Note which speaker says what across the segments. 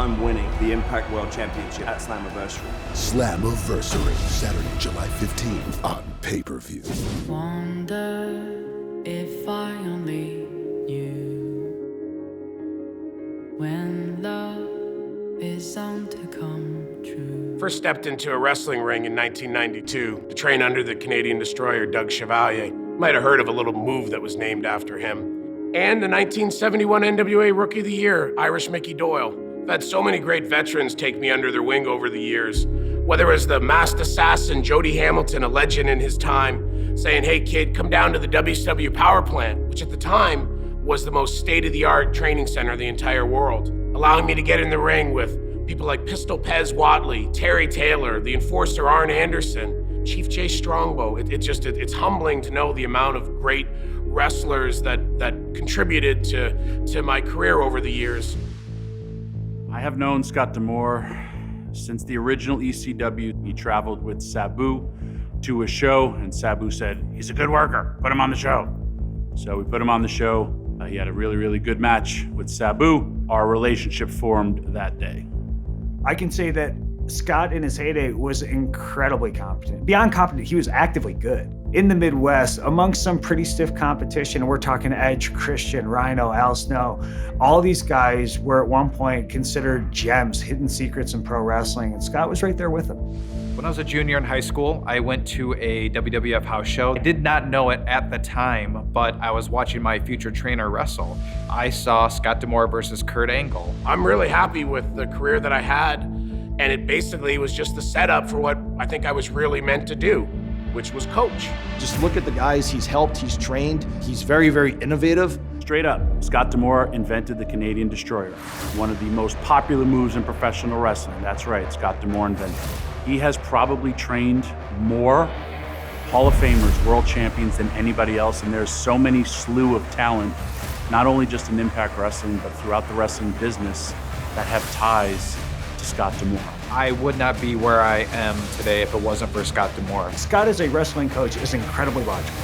Speaker 1: time winning the Impact World Championship at Slammiversary.
Speaker 2: Slammiversary, Saturday, July 15th on pay-per-view.
Speaker 3: Wonder if I only knew when love is on to come true.
Speaker 4: First stepped into a wrestling ring in 1992 to train under the Canadian destroyer Doug Chevalier. Might have heard of a little move that was named after him. And the 1971 NWA Rookie of the Year, Irish Mickey Doyle. I've had so many great veterans take me under their wing over the years. Whether it was the masked assassin Jody Hamilton, a legend in his time, saying, hey kid, come down to the WCW Power Plant, which at the time was the most state-of-the-art training center in the entire world, allowing me to get in the ring with people like Pistol Pez Watley, Terry Taylor, the Enforcer Arn Anderson, Chief Jay Strongbow. It's humbling to know the amount of great wrestlers that contributed to my career over the years.
Speaker 5: I have known Scott D'Amore since the original ECW. He traveled with Sabu to a show, and Sabu said, he's a good worker, put him on the show. So we put him on the show. He had a really, really good match with Sabu. Our relationship formed that day.
Speaker 6: I can say that Scott in his heyday was incredibly competent. Beyond competent, he was actively good. In the Midwest, amongst some pretty stiff competition, we're talking Edge, Christian, Rhino, Al Snow, all these guys were at one point considered gems, hidden secrets in pro wrestling, and Scott was right there with them.
Speaker 7: When I was a junior in high school, I went to a WWF house show. I did not know it at the time, but I was watching my future trainer wrestle. I saw Scott D'Amore versus Kurt Angle.
Speaker 4: I'm really happy with the career that I had, and it basically was just the setup for what I think I was really meant to do, which was coach.
Speaker 8: Just look at the guys he's helped, he's trained. He's very, very innovative.
Speaker 5: Straight up, Scott D'Amore invented the Canadian Destroyer, one of the most popular moves in professional wrestling. That's right, Scott D'Amore invented it. He has probably trained more Hall of Famers, world champions than anybody else, and there's so many slew of talent, not only just in Impact Wrestling, but throughout the wrestling business that have ties to Scott D'Amore.
Speaker 7: I would not be where I am today if it wasn't for Scott D'Amore.
Speaker 6: Scott as a wrestling coach is incredibly logical.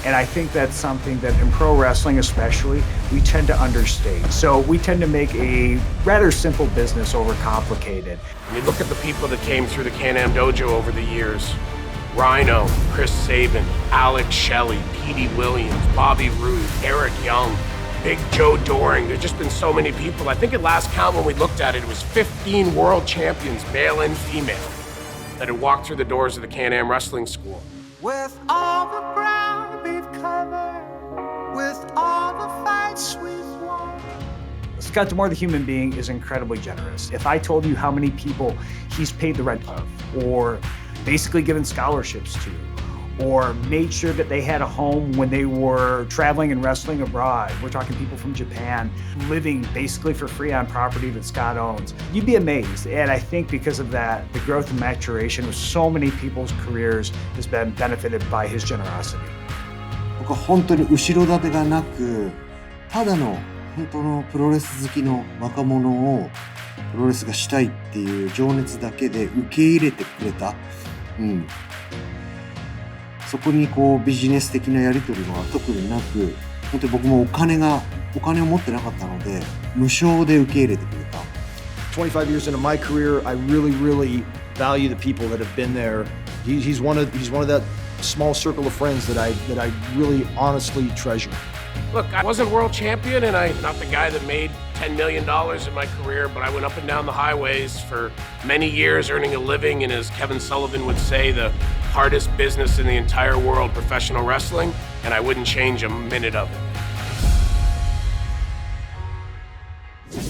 Speaker 6: And I think that's something that in pro wrestling especially, we tend to understate. So we tend to make a rather simple business overcomplicated.
Speaker 4: I mean, look at the people that came through the Can-Am Dojo over the years. Rhino, Chris Sabin, Alex Shelley, Petey Williams, Bobby Roode, Eric Young, Big Joe Doring. There's just been so many people. I think at last count when we looked at it, it was 15 world champions, male and female, that had walked through the doors of the Can-Am Wrestling School.
Speaker 9: With all the ground we've covered, with all the fights we've won.
Speaker 6: Scott D'Amore, the human being, is incredibly generous. If I told you how many people he's paid the rent of, or basically given scholarships to, or made sure that they had a home when they were traveling and wrestling abroad. We're talking people from Japan living basically for free on property that Scott owns. You'd be amazed. And I think because of that, the growth and maturation of so many people's careers has been benefited by his generosity.
Speaker 10: 僕は本当に後ろ盾がなく、ただの本当のプロレス好きの若者をプロレスがしたいっていう情熱だけで受け入れてくれた。そこにこうビジネス的なやり取りは特になく、本当に僕もお金を持ってなかったので、無償で受け入れてくれた。
Speaker 8: 25 years into my career, I really value the people that have been there. He's one of that small circle of friends that I really honestly treasure.
Speaker 4: Look, I wasn't world champion, and I'm not the guy that made $10 million in my career, but I went up and down the highways for many years earning a living in, as Kevin Sullivan would say, the hardest business in the entire world, professional wrestling, and I wouldn't change a minute of it.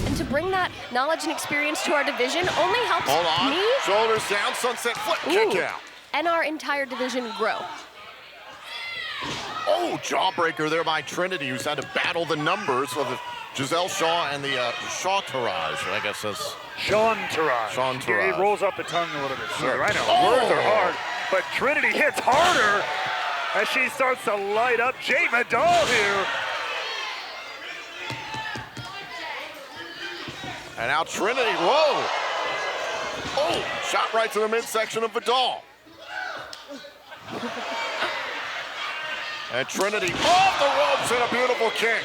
Speaker 11: And to bring that knowledge and experience to our division only helps
Speaker 12: Hold on.
Speaker 11: me.
Speaker 12: Shoulders down, sunset flip, kick out.
Speaker 11: And our entire division grow.
Speaker 12: Oh, jawbreaker there by Trinity, who's had to battle the numbers with Gisele Shaw and the Shaw-Tourage, I guess that's...
Speaker 13: Shaw-Tourage.
Speaker 12: Shaw-Tourage.
Speaker 13: It rolls up the tongue a little bit.
Speaker 12: Sure.
Speaker 13: I know,
Speaker 12: Oh!
Speaker 13: words are hard, but Trinity hits harder as she starts to light up Jay Vidal here.
Speaker 12: And now Trinity, whoa! Oh, shot right to the midsection of Vidal. And Trinity off the ropes and a beautiful kick.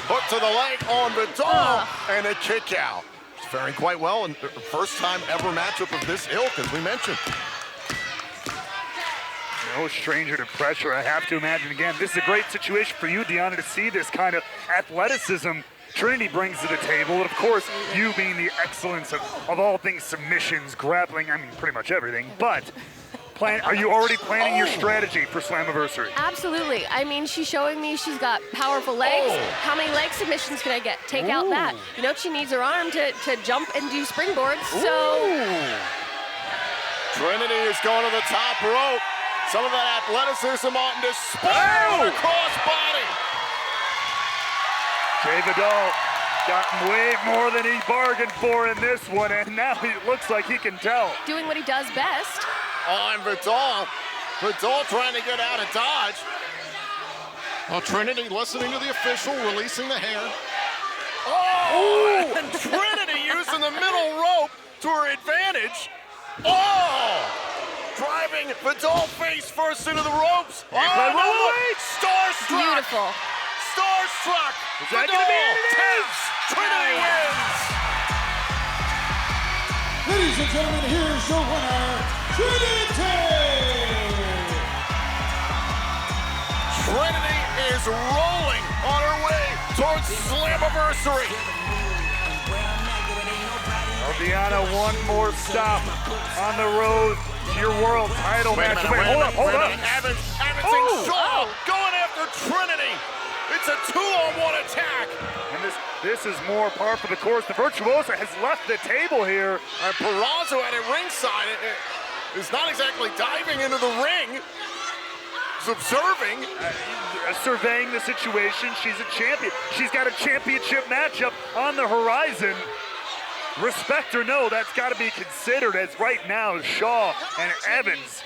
Speaker 12: Hook to the leg on Vidal and a kick out. faring quite well in the first time ever matchup of this ilk, as we mentioned.
Speaker 13: No stranger to pressure, I have to imagine. Again, this is a great situation for you, Deanna, to see this kind of athleticism Trinity brings to the table. And of course, you being the excellence of all things submissions, grappling, I mean, pretty much everything. But are you already planning your strategy for Slammiversary?
Speaker 11: Absolutely. I mean, she's showing me she's got powerful legs. How many leg submissions can I get? Take out that. You know, she needs her arm to jump and do springboards, so.
Speaker 12: Trinity is going to the top rope. Some of that athleticism on display. Crossbody.
Speaker 13: Jay Vidal got way more than he bargained for in this one, and now it looks like he can tell.
Speaker 11: Doing what he does best.
Speaker 12: Oh, and Vidal trying to get out of dodge. Oh, Trinity listening to the official, releasing the hair. Oh, and Trinity using the middle rope to her advantage. Oh, driving Vidal face first into the ropes. Oh, no, starstruck.
Speaker 11: Beautiful.
Speaker 12: Starstruck.
Speaker 13: Is that going to be it?
Speaker 12: Taps. Trinity wins.
Speaker 14: Ladies and gentlemen, here's your winner, Trinity!
Speaker 12: Trinity is rolling on her way towards Slammiversary.
Speaker 13: Well, Deanna, one more stop on the road to your world title match. Wait, hold up.
Speaker 12: Evans and Shaw going after Trinity. It's a 2-on-1 attack.
Speaker 13: And this is more par for the course. The Virtuosa has left the table here.
Speaker 12: And Purrazzo at it ringside is not exactly diving into the ring. He's observing.
Speaker 13: Surveying the situation. She's a champion. She's got a championship matchup on the horizon. Respect or no, that's got to be considered, as right now Shaw and Evans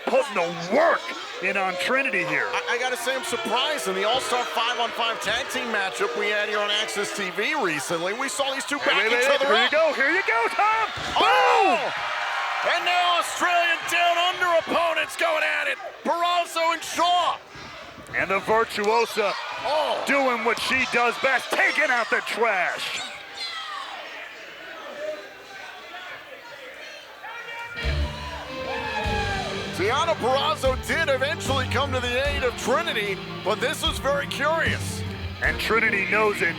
Speaker 13: putting the work in on Trinity here.
Speaker 12: I gotta say, I'm surprised in the All-Star 5-on-5 tag team matchup we had here on Access TV recently. We saw these two back each other up.
Speaker 13: Here you go, Tom!
Speaker 12: Oh! And now Australian down under opponents going at it. Purrazzo and Shaw.
Speaker 13: And the Virtuosa doing what she does best, taking out the trash.
Speaker 12: Deanna Purrazzo did eventually come to the aid of Trinity, but this was very curious.
Speaker 13: And Trinity knows it.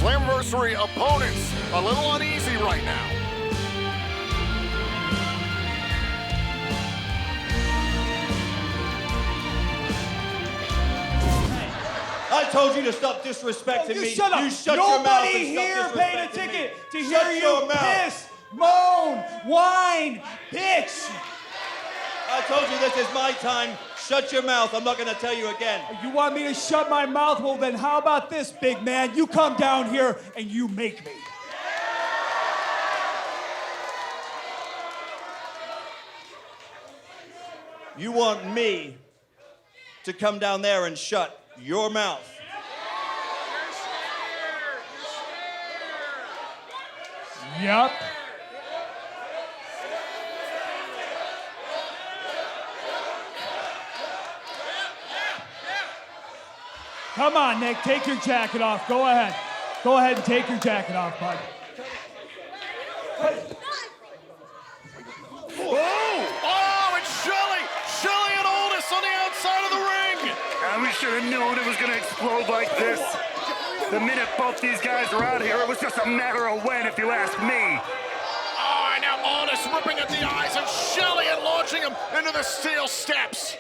Speaker 12: Slammiversary opponents a little uneasy right now.
Speaker 15: I told you to stop disrespecting me.
Speaker 14: Shut up.
Speaker 15: You shut your mouth
Speaker 14: Nobody
Speaker 15: and
Speaker 14: here
Speaker 15: stop
Speaker 14: paid a
Speaker 15: disrespecting
Speaker 14: ticket
Speaker 15: me.
Speaker 14: to
Speaker 15: Shut
Speaker 14: hear
Speaker 15: your
Speaker 14: you
Speaker 15: mouth.
Speaker 14: piss, moan, whine, bitch.
Speaker 15: I told you this is my time. Shut your mouth. I'm not going to tell you again.
Speaker 14: You want me to shut my mouth? Well, then how about this, big man? You come down here and you make me.
Speaker 15: You want me to come down there and shut your mouth.
Speaker 14: Yep. Come on, Nick, take your jacket off. Go ahead. Go ahead and take your jacket off, bud.
Speaker 12: Oh, it's Shelly and Aldis on the outside of the ring.
Speaker 13: We should have known it was going to explode like this. The minute both these guys are out here, it was just a matter of when, if you ask me.
Speaker 12: Oh, and now Aldis ripping at the eyes of Shelly and launching him into the steel steps.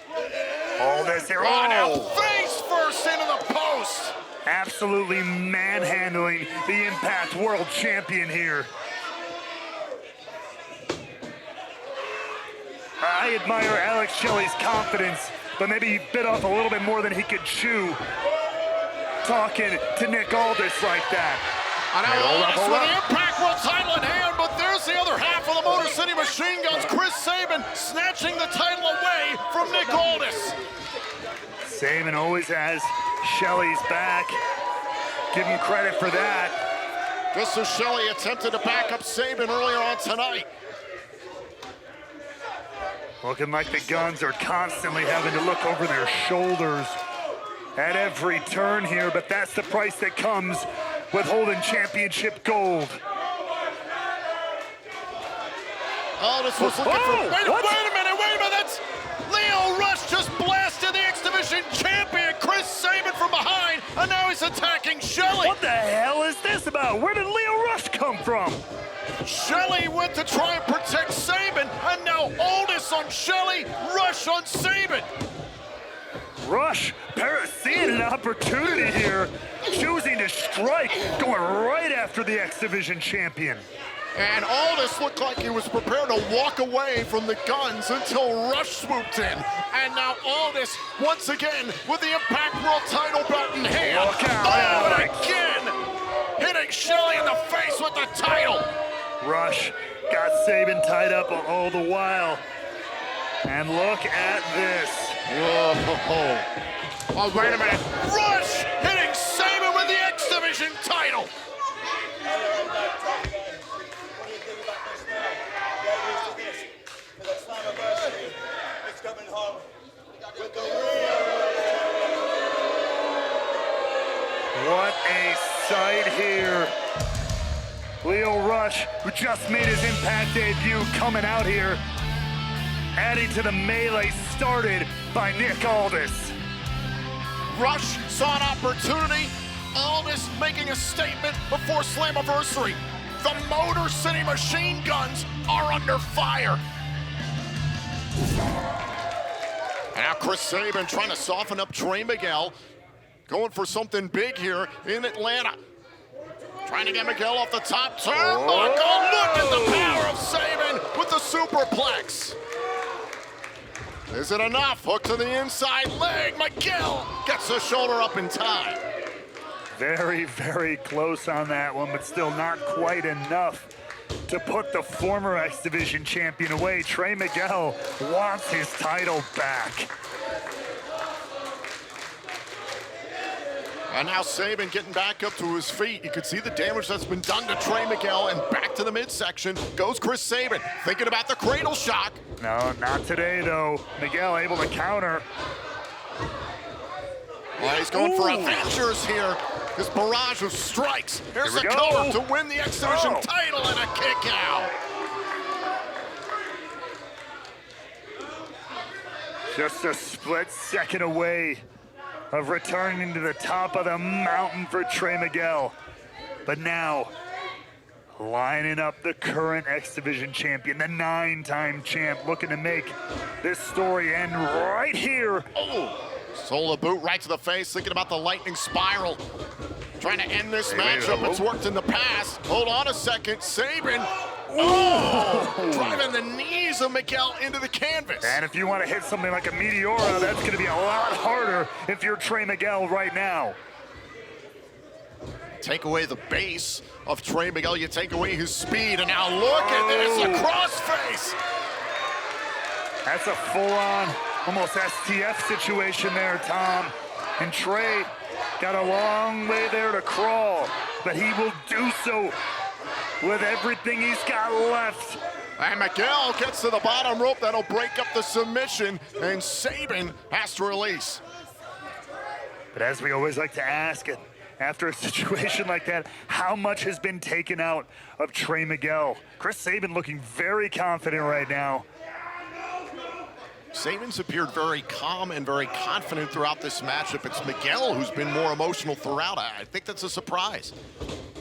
Speaker 13: Aldis here.
Speaker 12: Oh, now face first into the post.
Speaker 13: Absolutely manhandling the Impact World Champion here. I admire Alex Shelley's confidence, but maybe he bit off a little bit more than he could chew. Talking to Nick Aldis like that.
Speaker 12: And now Aldis with the Impact World title in hand, but there's the other half of the Motor City Machine Guns. Chris Sabin snatching the title away from Nick Aldis.
Speaker 13: Sabin always has Shelley's back. Give him credit for that.
Speaker 12: Just as Shelly attempted to back up Sabin earlier on tonight.
Speaker 13: Looking like the Guns are constantly having to look over their shoulders at every turn here, but that's the price that comes with holding championship gold.
Speaker 12: Aldis was looking for... Wait a minute, that's... Lio Rush just blasted the X Division champion, Chris Sabin, from behind, and now he's attacking Shelly.
Speaker 13: What the hell is this about? Where did Lio Rush come from?
Speaker 12: Shelly went to try and protect Sabin, and now Aldis on Shelly, Rush on Sabin.
Speaker 13: Rush, seeing an opportunity here, choosing to strike, going right after the X Division champion.
Speaker 12: And Aldis looked like he was prepared to walk away from the guns until Rush swooped in. And now Aldis, once again, with the Impact World title belt in hand.
Speaker 13: Look out,
Speaker 12: and again, hitting Shelly in the face with the title.
Speaker 13: Rush got Sabin tied up all the while. And look at this.
Speaker 12: Whoa. Oh, wait a minute. Rush hitting Sabin with the X Division title.
Speaker 13: What a sight here. Lio Rush, who just made his Impact debut, coming out here, adding to the melee started by Nick Aldis.
Speaker 12: Rush saw an opportunity. Aldis making a statement before Slammiversary. The Motor City machine guns are under fire. And now Chris Sabin trying to soften up Trey Miguel. Going for something big here in Atlanta. Trying to get Miguel off the top turnbuckle. Look at the power of Sabin with the superplex. Is it enough? Hook to the inside leg. Miguel gets the shoulder up in time.
Speaker 13: Very, very close on that one, but still not quite enough to put the former X Division champion away. Trey Miguel wants his title back.
Speaker 12: And now Sabin getting back up to his feet. You can see the damage that's been done to Trey Miguel, and back to the midsection goes Chris Sabin, thinking about the cradle shock.
Speaker 13: No, not today though. Miguel able to counter.
Speaker 12: Well, he's going for Avengers here. This barrage of strikes. Here's the cover to win the X Division title and a kick out.
Speaker 13: Just a split second away of returning to the top of the mountain for Trey Miguel. But now, lining up the current X Division champion, the 9-time champ, looking to make this story end right here.
Speaker 12: Oh, solo boot right to the face, thinking about the lightning spiral. Trying to end this matchup, it's worked in the past. Hold on a second, Sabin. Oh, driving the knees of Miguel into the canvas.
Speaker 13: And if you want to hit something like a Meteora, that's going to be a lot harder if you're Trey Miguel right now.
Speaker 12: Take away the base of Trey Miguel, you take away his speed, and now look at this, a crossface.
Speaker 13: That's a full-on, almost STF situation there, Tom. And Trey got a long way there to crawl, but he will do so with everything he's got left.
Speaker 12: And Miguel gets to the bottom rope. That'll break up the submission, and Sabin has to release.
Speaker 13: But as we always like to ask it, after a situation like that, how much has been taken out of Trey Miguel? Chris Sabin looking very confident right now.
Speaker 12: Sabin's appeared very calm and very confident throughout this matchup. It's Miguel who's been more emotional throughout. I think that's a surprise.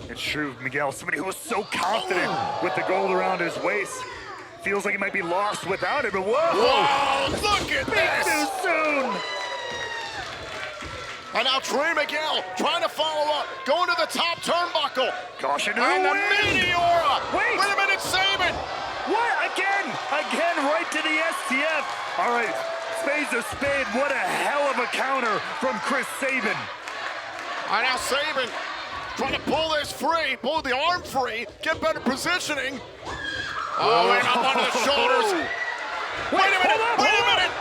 Speaker 13: It's true, Miguel, somebody who was so confident with the gold around his waist. Feels like he might be lost without it, but whoa!
Speaker 12: Look at this!
Speaker 13: Too soon!
Speaker 12: And now Trey Miguel trying to follow up, going to the top turnbuckle.
Speaker 13: Caution to
Speaker 12: and
Speaker 13: the
Speaker 12: the
Speaker 13: wind.
Speaker 12: Meteora!
Speaker 13: Wait
Speaker 12: a minute, Sabin!
Speaker 13: What? Again, right to the STF. All right, spade's a spade. What a hell of a counter from Chris Sabin.
Speaker 12: And now Sabin trying to pull this free, pull the arm free, get better positioning. Oh, and up onto the shoulders. Wait a minute, wait a minute.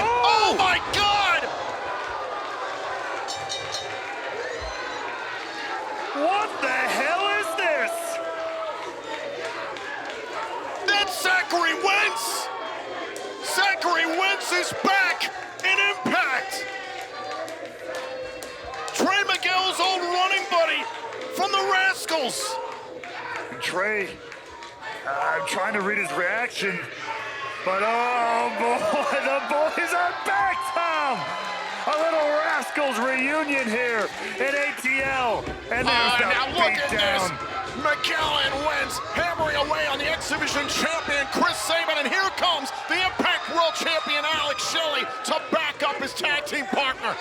Speaker 12: Oh my God!
Speaker 13: What the hell is this?
Speaker 12: That's Zachary Wentz! Zachary Wentz is back in Impact! Rascals.
Speaker 13: And Trey, I'm trying to read his reaction, but oh boy, the boys are back, Tom! A little Rascals reunion here in ATL, and there's
Speaker 12: now look at
Speaker 13: beatdown.
Speaker 12: this. Miguel and Wentz hammering away on the X-Division champion Chris Sabin, and here comes the Impact World Champion Gisele to back up his tag team partner.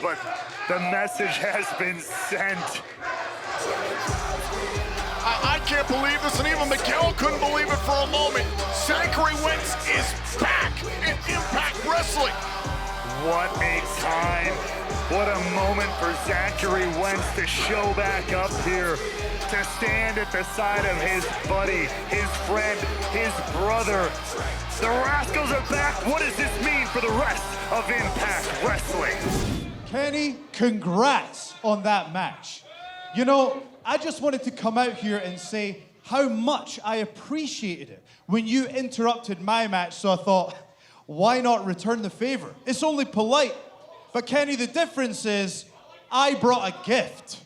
Speaker 13: But the message has been sent.
Speaker 12: I can't believe this, and even Miguel couldn't believe it for a moment. Zachary Wentz is back in Impact Wrestling.
Speaker 13: What a time. What a moment for Zachary Wentz to show back up here, to stand at the side of his buddy, his friend, his brother. The Rascals are back. What does this mean for the rest of Impact Wrestling?
Speaker 14: Kenny, congrats on that match. You know, I just wanted to come out here and say how much I appreciated it when you interrupted my match, so I thought, why not return the favor? It's only polite. But Kenny, the difference is I brought a gift.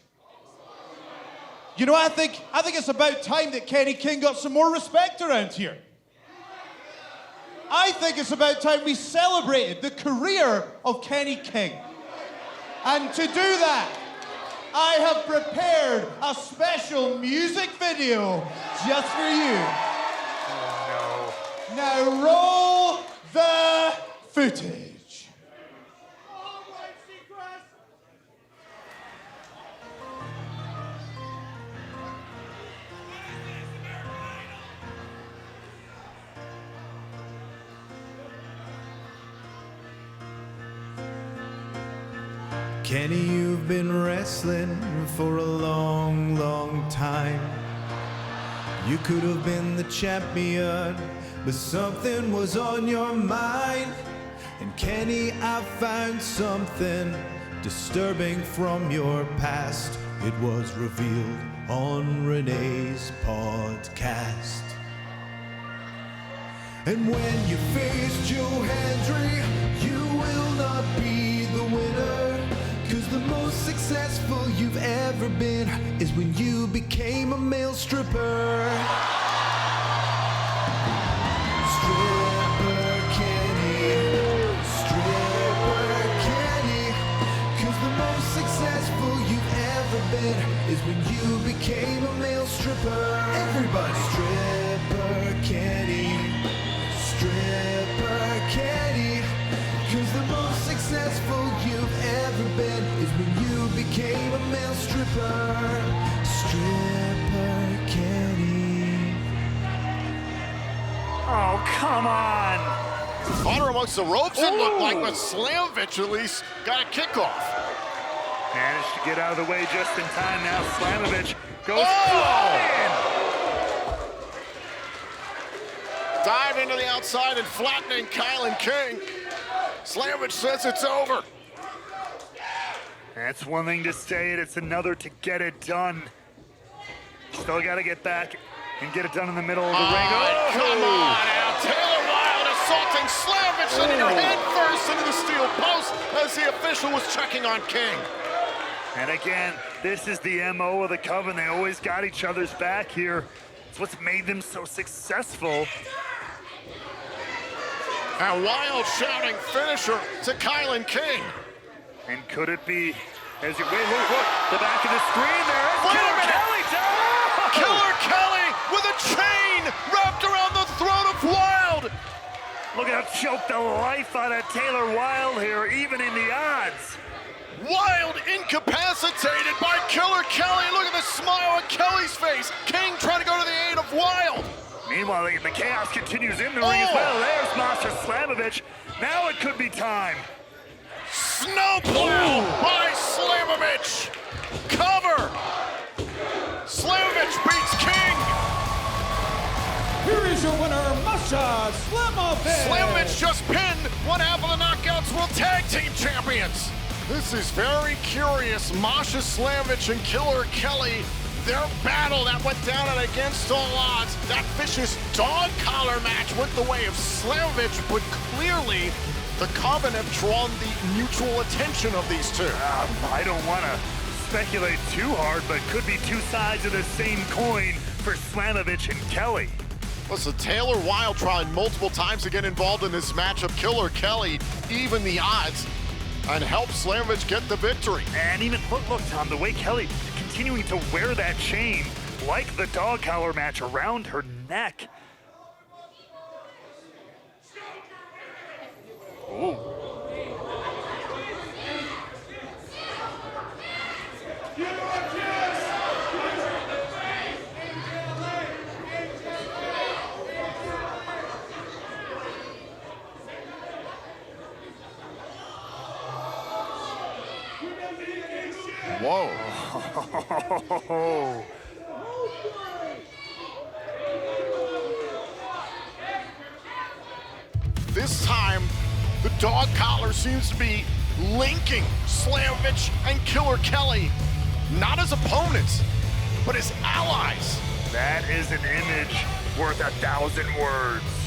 Speaker 14: You know, I think it's about time that Kenny King got some more respect around here. I think it's about time we celebrated the career of Kenny King. And to do that, I have prepared a special music video just for you.
Speaker 13: Oh, no.
Speaker 14: Now roll the footage.
Speaker 16: Kenny, you've been wrestling for a long, long time. You could have been the champion, but something was on your mind. And Kenny, I found something disturbing from your past. It was revealed on Renee's podcast. And when you face Joe Hendry, you will not be the winner. 'Cause the most successful you've ever been is when you became a male stripper. Stripper Kenny, Stripper Kenny. 'Cause the most successful you've ever been is when you became a male stripper. Everybody. Stripper Kenny, Stripper Kenny. 'Cause the most successful you've ever been is when you became a male stripper. Stripper Kenny.
Speaker 13: Oh, come on.
Speaker 12: Caught her amongst the ropes, it looked like, but Samovich at least got a kickoff.
Speaker 13: Managed to get out of the way just in time now. Samovich goes
Speaker 12: flying. Dive into the outside and flattening Kylan King. Samovich says it's over.
Speaker 13: That's one thing to say it, it's another to get it done. Still got to get back and get it done in the middle of the ring. Oh,
Speaker 12: come on now. Taylor Wilde assaulting Samovich and her head first into the steel post as the official was checking on King.
Speaker 13: And again, this is the MO of the Coven. They always got each other's back here. It's what's made them so successful.
Speaker 12: And Wilde shouting finisher to Kylan King.
Speaker 13: And could it be, as you, wait, look, the back of the screen there.
Speaker 12: Killer
Speaker 13: Kelly down!
Speaker 12: Killer Kelly with a chain wrapped around the throat of Wilde.
Speaker 13: Look at how choked the life out of Taylor Wilde here, even in the odds.
Speaker 12: Wilde incapacitated by Killer Kelly. Look at the smile on Kelly's face. King trying to go to the aid of Wilde.
Speaker 13: Meanwhile, the chaos continues in the ring as well. There's Master Samovich. Now it could be time.
Speaker 12: Snowplow by Samovich. Cover. Samovich beats King.
Speaker 14: Here is your winner, Masha Slamovich.
Speaker 12: Samovich just pinned one half of the Knockouts World Tag Team Champions. This is very curious. Masha Samovich and Killer Kelly, their battle that went down at against all odds. That vicious dog collar match went the way of Samovich, but clearly the Coven have drawn the mutual attention of these two.
Speaker 13: I don't want to speculate too hard, but could be two sides of the same coin for Samovich and Kelly.
Speaker 12: Listen, Taylor Wilde tried multiple times to get involved in this matchup. Killer Kelly even the odds and helped Samovich get the victory.
Speaker 13: And even look, Tom, the way Kelly continuing to wear that chain like the dog collar match around her neck.
Speaker 12: Ooh. Whoa. This time, the dog collar seems to be linking Samovich and Killer Kelly, not as opponents, but as allies.
Speaker 13: That is an image worth 1,000 words.